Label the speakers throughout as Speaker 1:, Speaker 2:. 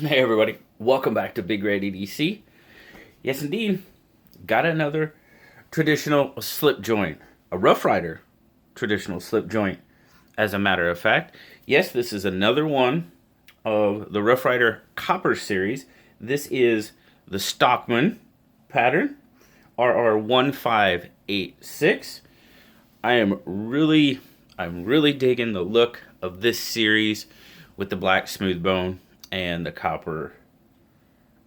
Speaker 1: Hey everybody, welcome back to Big Red EDC. Yes indeed, got another traditional slip joint, a Rough Rider traditional slip joint as a matter of fact. Yes, this is another one of the Rough Rider Copper series. This is the Stockman pattern, RR1586. I'm really digging the look of this series with the black smooth bone and the copper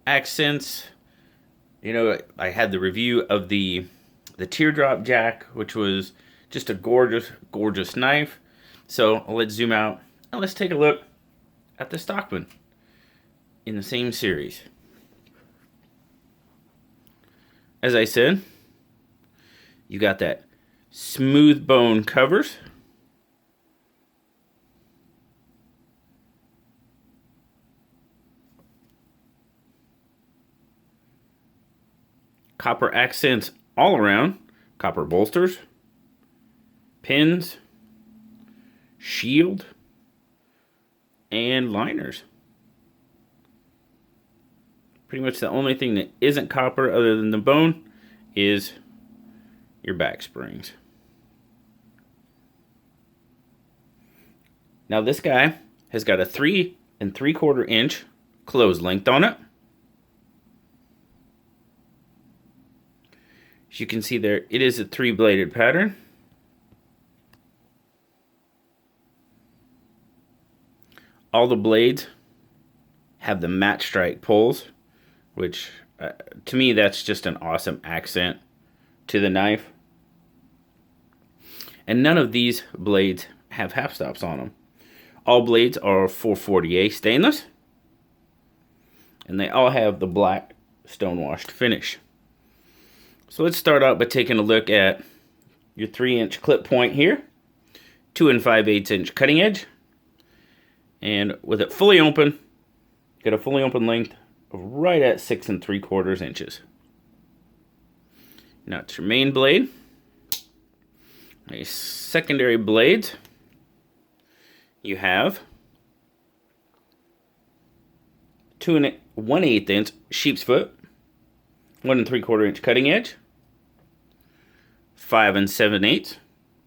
Speaker 1: accents. You know, I had the review of the teardrop jack, which was just a gorgeous knife. So let's zoom out and let's take a look at the Stockman in the same series. As I said, you got that smooth bone covers. Copper accents all around. Copper bolsters, pins, shield, and liners. Pretty much the only thing that isn't copper other than the bone is your back springs. Now this guy has got a 3 3/4 inch close length on it. As you can see there, it is a 3-bladed pattern. All the blades have the match strike pulls, which to me that's just an awesome accent to the knife. And none of these blades have half stops on them. All blades are 440A stainless, and they all have the black stonewashed finish. So let's start out by taking a look at your 3-inch clip point here, 2 5/8 inch cutting edge, and with it fully open, get a fully open length of right at 6 3/4 inches. Now it's your main blade, a secondary blade. You have 2 1/8 inch sheep's foot, 1 3/4 inch cutting edge, 5 7/8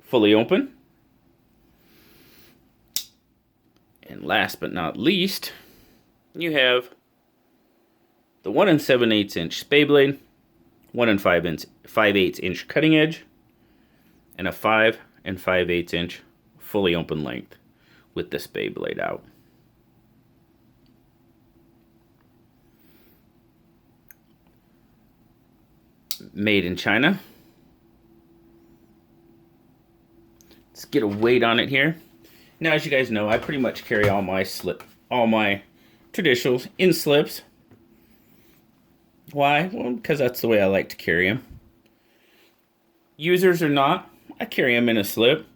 Speaker 1: fully open, and last but not least, you have the 1 7/8 inch spay blade, 1 5/8 inch cutting edge, and a 5 5/8 inch fully open length with the spay blade out. Made in China. Let's get a weight on it here. Now, as you guys know, I pretty much carry all my traditionals in slips. Why? Well, because that's the way I like to carry them. Users or not, I carry them in a slip.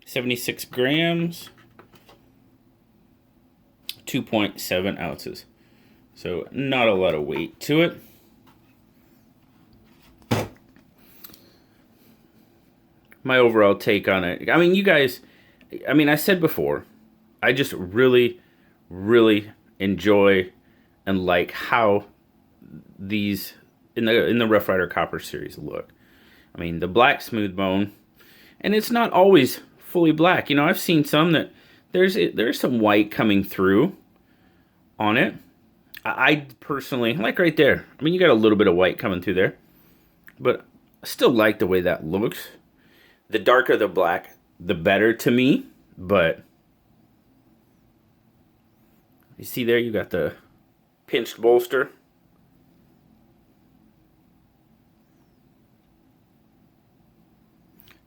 Speaker 1: 76 grams, 2.7 ounces. So not a lot of weight to it. My overall take on it, I mean, you guys, I said before, I just really enjoy and like how these in the Rough Rider Copper series look. I mean, the black smooth bone, and it's not always fully black. You know, I've seen some that there's some white coming through on it. I personally like right there. I mean, you got a little bit of white coming through there, but I still like the way that looks. The darker the black, the better to me, but you see there, you got the pinched bolster.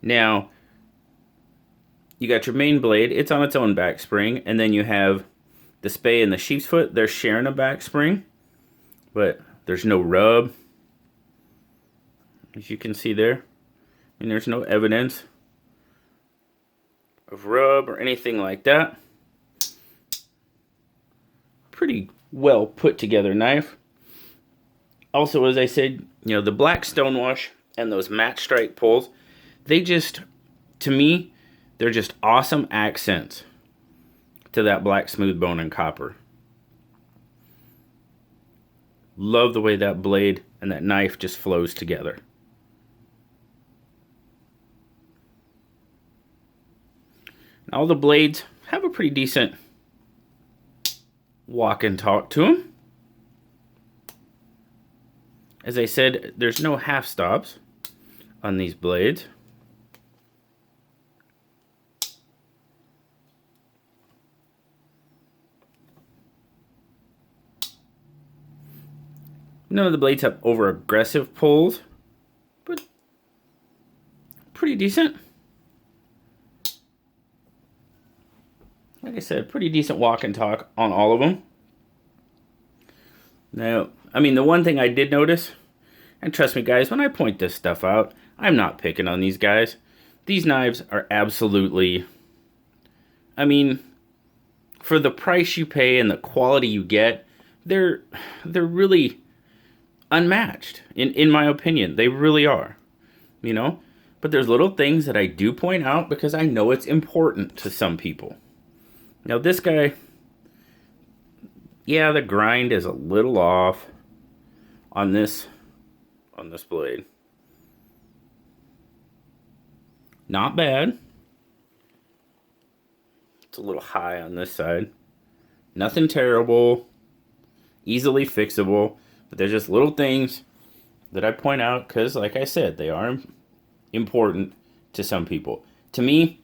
Speaker 1: Now, you got your main blade. It's on its own back spring, and then you have the spay and the sheep's foot. They're sharing a back spring, but there's no rub, as you can see there. And there's no evidence of rub or anything like that. Pretty well put together knife. Also, as I said, you know, the black stonewash and those match strike pulls, they just, to me, they're just awesome accents to that black smooth bone and copper. Love the way that blade and that knife just flows together. All the blades have a pretty decent walk and talk to them. As I said, there's no half stops on these blades. None of the blades have over aggressive pulls, but pretty decent. Like I said, pretty decent walk and talk on all of them. Now, I mean, the one thing I did notice, and trust me guys, when I point this stuff out, I'm not picking on these guys. These knives are absolutely, I mean, for the price you pay and the quality you get, they're really unmatched, in my opinion. They really are, you know? But there's little things that I do point out because I know it's important to some people. Now this guy, yeah, the grind is a little off on this blade. Not bad. It's a little high on this side. Nothing terrible. Easily fixable. But there's just little things that I point out because, like I said, they are important to some people. To me,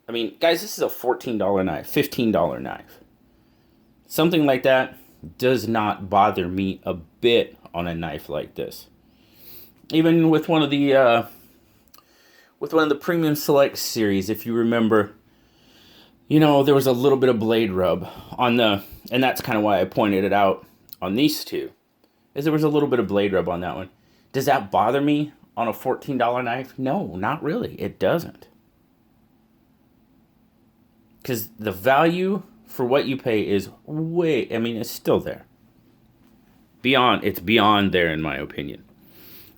Speaker 1: I mean, guys, this is a $14 knife, $15 knife. Something like that does not bother me a bit on a knife like this. Even with one of the Premium Select series, if you remember, you know, there was a little bit of blade rub on the, and that's kind of why I pointed it out on these two. Is there was a little bit of blade rub on that one. Does that bother me on a $14 knife? No, not really. It doesn't. Because the value for what you pay is way, I mean, it's still there. It's beyond there in my opinion.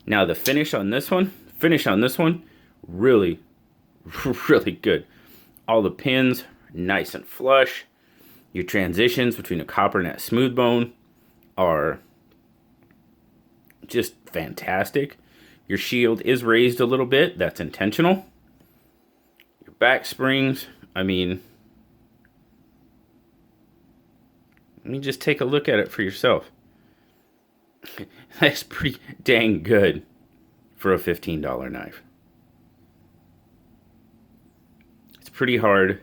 Speaker 1: Now the finish on this one, really, really good. All the pins, nice and flush. Your transitions between the copper and that smooth bone are just fantastic. Your shield is raised a little bit. That's intentional. Your back springs, I mean, just take a look at it for yourself. That's pretty dang good for a $15 knife. It's pretty hard,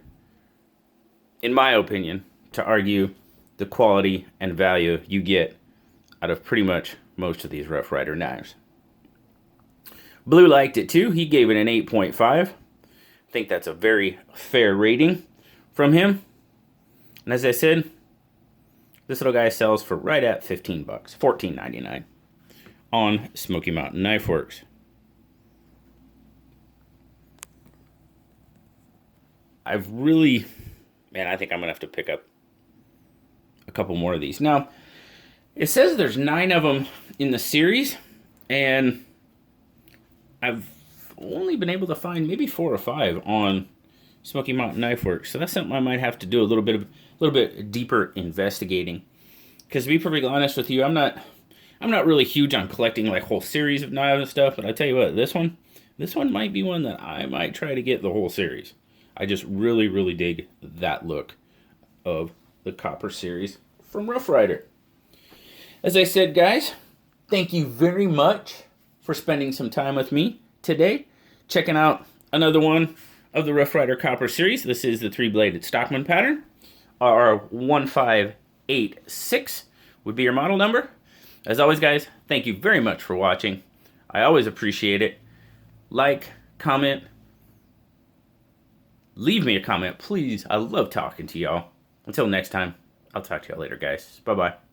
Speaker 1: in my opinion, to argue the quality and value you get out of pretty much most of these Rough Rider knives. Blue liked it too. He gave it an 8.5. I think that's a very fair rating from him. And as I said, this little guy sells for right at $15, $14.99 on Smoky Mountain Knife Works. I think I'm gonna have to pick up a couple more of these. Now, it says there's 9 of them in the series, and I've only been able to find maybe 4 or 5 on Smoky Mountain Knife Works. So that's something I might have to do a little bit deeper investigating. Because to be perfectly honest with you, I'm not really huge on collecting like whole series of knives and stuff. But I tell you what, this one might be one that I might try to get the whole series. I just really, really dig that look of the copper series from Rough Rider. As I said, guys, thank you very much for spending some time with me today, checking out another one of the Rough Rider Copper series. This is the 3-bladed Stockman pattern. RR1586 would be your model number. As always, guys, thank you very much for watching. I always appreciate it. Like, comment, leave me a comment, please. I love talking to y'all. Until next time, I'll talk to y'all later, guys. Bye-bye.